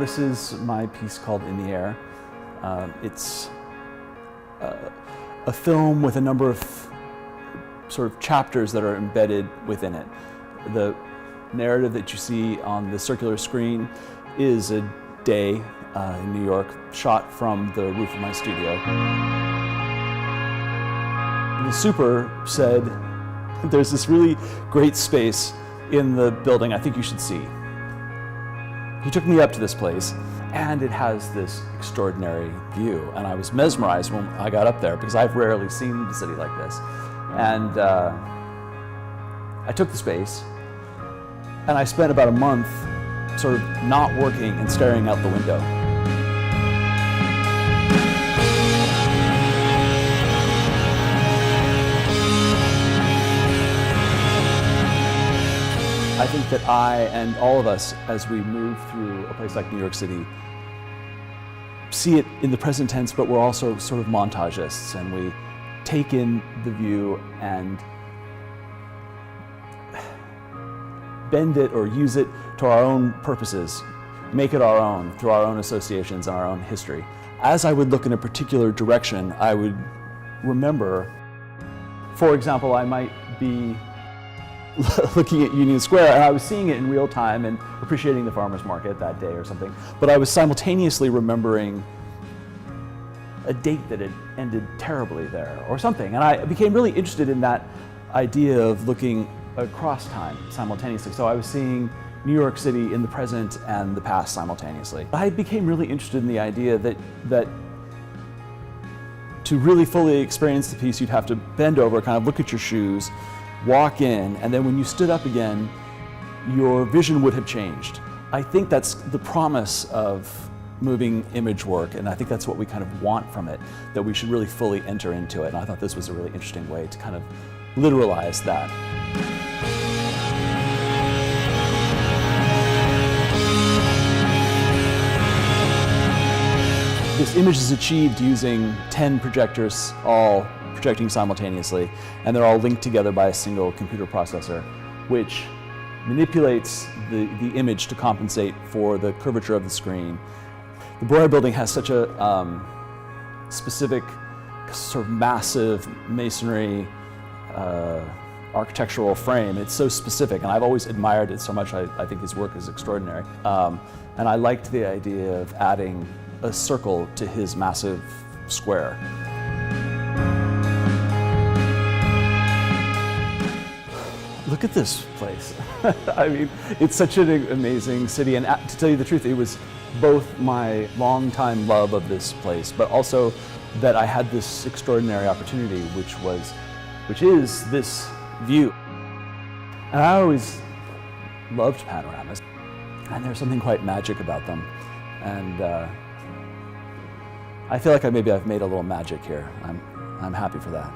This is my piece called In the Air. It's a film with a number of sort of chapters that are embedded within it. The narrative that you see on the circular screen is a day in New York, shot from the roof of my studio. The super said, there's this really great space in the building I think you should see. He took me up to this place, and it has this extraordinary view, and I was mesmerized when I got up there because I've rarely seen the city like this. And I took the space, and I spent about a month sort of not working and staring out the window. I think that I and all of us, as we move through a place like New York City, see it in the present tense, but we're also sort of montagists, and we take in the view and bend it or use it to our own purposes, make it our own through our own associations and our own history. As I would look in a particular direction, I would remember, for example, I might be looking at Union Square, and I was seeing it in real time and appreciating the farmer's market that day or something, but I was simultaneously remembering a date that had ended terribly there or something, and I became really interested in that idea of looking across time simultaneously. So I was seeing New York City in the present and the past simultaneously. I became really interested in the idea that to really fully experience the piece, you'd have to bend over, kind of look at your shoes, walk in, and then when you stood up again, your vision would have changed. I think that's the promise of moving image work, and I think that's what we kind of want from it, that we should really fully enter into it. And I thought this was a really interesting way to kind of literalize that. This image is achieved using 10 projectors, all projecting simultaneously, and they're all linked together by a single computer processor, which manipulates the image to compensate for the curvature of the screen. The Breuer building has such a specific, sort of massive masonry architectural frame. It's so specific, and I've always admired it so much. I think his work is extraordinary. And I liked the idea of adding a circle to his massive square. Look at this place. I mean, it's such an amazing city, and to tell you the truth, it was both my longtime love of this place, but also that I had this extraordinary opportunity, which is this view. And I always loved panoramas, and there's something quite magic about them. And I feel like maybe I've made a little magic here. I'm happy for that.